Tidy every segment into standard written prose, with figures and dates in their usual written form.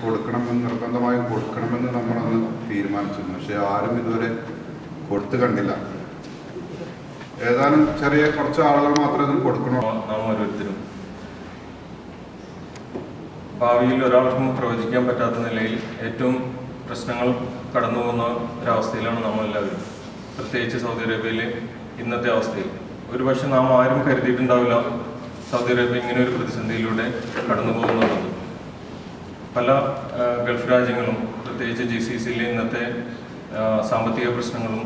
നിർബന്ധമായും കൊടുക്കണമെന്ന് നമ്മളന്ന് തീരുമാനിച്ചിരുന്നു. പക്ഷെ ആരും ഇതുവരെ കൊടുത്തു കണ്ടില്ല. ഏതാനും ചെറിയ കുറച്ച് ആളുകൾ മാത്രമേ ഇത് കൊടുക്കണോ. നാം ഓരോരുത്തരും ഭാവിയിൽ ഒരാൾക്കും പ്രവചിക്കാൻ പറ്റാത്ത നിലയിൽ ഏറ്റവും പ്രശ്നങ്ങൾ കടന്നു പോകുന്ന ഒരവസ്ഥയിലാണ് നമ്മളെല്ലാവരും. പ്രത്യേകിച്ച് സൗദി അറേബ്യയിലെ ഇന്നത്തെ അവസ്ഥയിൽ ഒരുപക്ഷെ നാം ആരും കരുതിയിട്ടുണ്ടാവില്ല സൗദി അറേബ്യ ഇങ്ങനെ ഒരു പ്രതിസന്ധിയിലൂടെ കടന്നു പോകുന്നുള്ളത്. പല ഗൾഫ് രാജ്യങ്ങളും പ്രത്യേകിച്ച് GCCയിലെ ഇന്നത്തെ സാമ്പത്തിക പ്രശ്നങ്ങളും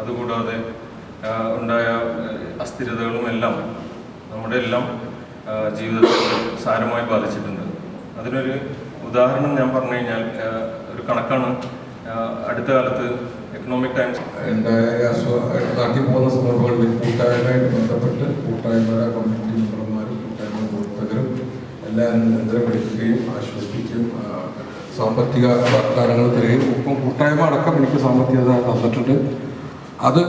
അതുകൂടാതെ ഉണ്ടായ അസ്ഥിരതകളും എല്ലാം നമ്മുടെ എല്ലാം ജീവിതത്തെ സാരമായി ബാധിച്ചിട്ടുണ്ട്. അതിനൊരു ഉദാഹരണം ഞാൻ പറഞ്ഞു കഴിഞ്ഞാൽ ഒരു കണക്കാണ്. അടുത്ത കാലത്ത് എക്കണോമിക് ടൈംസ് നാട്ടിൽ പോകുന്ന സന്ദർഭങ്ങളിൽ കൂട്ടായ്മയായിട്ട് ബന്ധപ്പെട്ട് കൂട്ടായ്മയുടെ കമ്മ്യൂണിറ്റി മെമ്പർമാരും കൂട്ടായ്മ പ്രവർത്തകരും എല്ലാവരും നിരന്തരം വിളിക്കുകയും ആശ്വസിപ്പിക്കുകയും സാമ്പത്തിക വാഗ്ദാനങ്ങൾ തരികയും ഒപ്പം കൂട്ടായ്മ അടക്കം എനിക്ക് സാമ്പത്തികത തന്നിട്ടുണ്ട്. അത്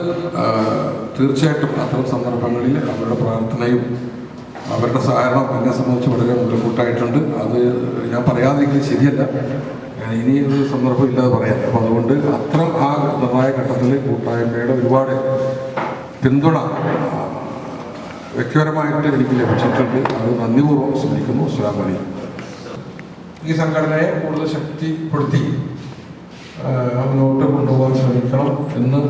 തീർച്ചയായിട്ടും അത്തരം സന്ദർഭങ്ങളിൽ അവരുടെ പ്രാർത്ഥനയും അവരുടെ സഹകരണം എന്നെ സംബന്ധിച്ച് വളരെ മുതൽക്കൂട്ടായിട്ടുണ്ട്. അത് ഞാൻ പറയാതിരിക്കുന്നത് ശരിയല്ല. ഇനി ഒരു സന്ദർഭം ഇല്ലാതെ പറയാം. അപ്പം അതുകൊണ്ട് അത്തരം ആ നിർണായക ഘട്ടത്തിൽ കൂട്ടായ്മയുടെ ഒരുപാട് പിന്തുണ വ്യക്തിപരമായിട്ട് എനിക്ക് ലഭിച്ചിട്ടുണ്ട്. അത് നന്ദിപൂർവ്വം സ്മരിക്കുന്നു. അസ്സലാമു അലൈക്കും. ഈ സംഘടനയെ കൂടുതൽ ശക്തിപ്പെടുത്തി മുന്നോട്ട് കൊണ്ടുപോകാൻ ശ്രമിക്കണം എന്ന്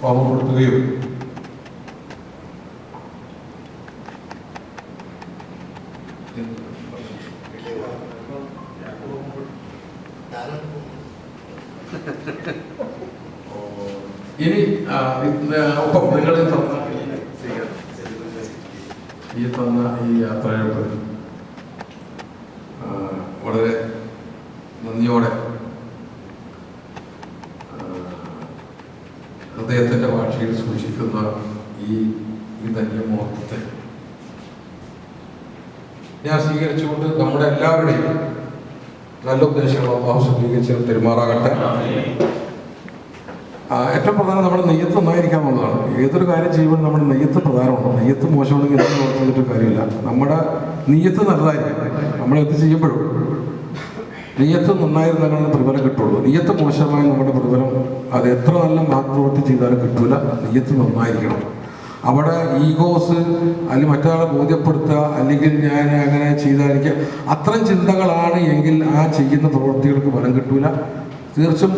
ഓർമ്മപ്പെടുത്തുകയും ഇനി ഒപ്പം നിങ്ങൾ തന്ന ഈ യാത്രയോട് വളരെ നന്ദിയോടെ ഹൃദയത്തിൻ്റെ ഭാഷയിൽ സൂക്ഷിക്കുന്ന ഈ ധന്യമുഹൂർത്തത്തെ ഞാൻ സ്വീകരിച്ചുകൊണ്ട് നമ്മുടെ എല്ലാവരുടെയും നല്ല ഉദ്ദേശങ്ങൾ അല്ലാഹു സ്വീകരിച്ച് പെരുമാറാകട്ടെ. ഏറ്റവും പ്രധാനം നമ്മുടെ നെയ്യത്ത് നന്നായിരിക്കാമെന്നുള്ളതാണ്. ഏതൊരു കാര്യം ചെയ്യുമ്പോൾ നമ്മുടെ നെയ്യത്ത് പ്രധാനമാണ്. നെയ്യത്ത് മോശമാണെങ്കിൽ എന്ത് പ്രവർത്തിച്ചിട്ട് കാര്യമില്ല. നമ്മുടെ നെയ്യത്ത് നല്ലതായിരിക്കും. നമ്മളെന്ത് ചെയ്യുമ്പോഴും നെയ്യത്ത് നന്നായിരുന്നാലാണ് പ്രതിഫലം കിട്ടുള്ളൂ. നെയ്യത്ത് മോശമായ നമ്മുടെ പ്രതിഫലം അത് എത്ര നല്ല മാതൃപ്രവൃത്തി ചെയ്താലും കിട്ടൂല. നെയ്യത്ത് നന്നായിരിക്കണം. അവിടെ ഈഗോസ് അല്ലെങ്കിൽ മറ്റൊരാളെ ബോധ്യപ്പെടുത്തുക അല്ലെങ്കിൽ ഞാൻ അങ്ങനെ ചെയ്താൽ എനിക്ക് അത്തരം ചിന്തകളാണ് എങ്കിൽ ആ ചെയ്യുന്ന പ്രവൃത്തികൾക്ക് ഫലം കിട്ടൂല. തീർച്ചയായും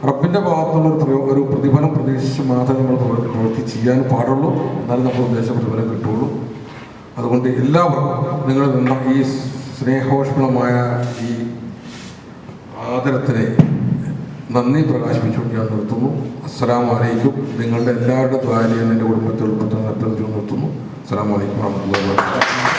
റബ്ബിൻ്റെ ഭാഗത്തുള്ള ഒരു പ്രതിഫലം പ്രതീക്ഷിച്ച് മാത്രമേ നമ്മൾ പ്രവൃത്തി ചെയ്യാൻ പാടുള്ളൂ. എന്നാലും നമ്മൾ ഉദ്ദേശിച്ച പ്രതിഫലം കിട്ടുള്ളൂ. അതുകൊണ്ട് എല്ലാവർക്കും നിങ്ങൾ നിന്ന ഈ സ്നേഹോഷ്മളമായ ഈ ആദരത്തിനെ നന്ദി പ്രകാശിപ്പിച്ചുകൊണ്ട് ഞാൻ നിർത്തുന്നു. അസ്സലാമു അലൈക്കും. നിങ്ങളുടെ എല്ലാവരുടെ ദ്വാരയും എൻ്റെ കുടുംബത്തിൽ നിർത്തുന്നു. അസ്സലാമു അലൈക്കും വറഹ്മത്തുള്ളാഹി വബറകാതുഹു.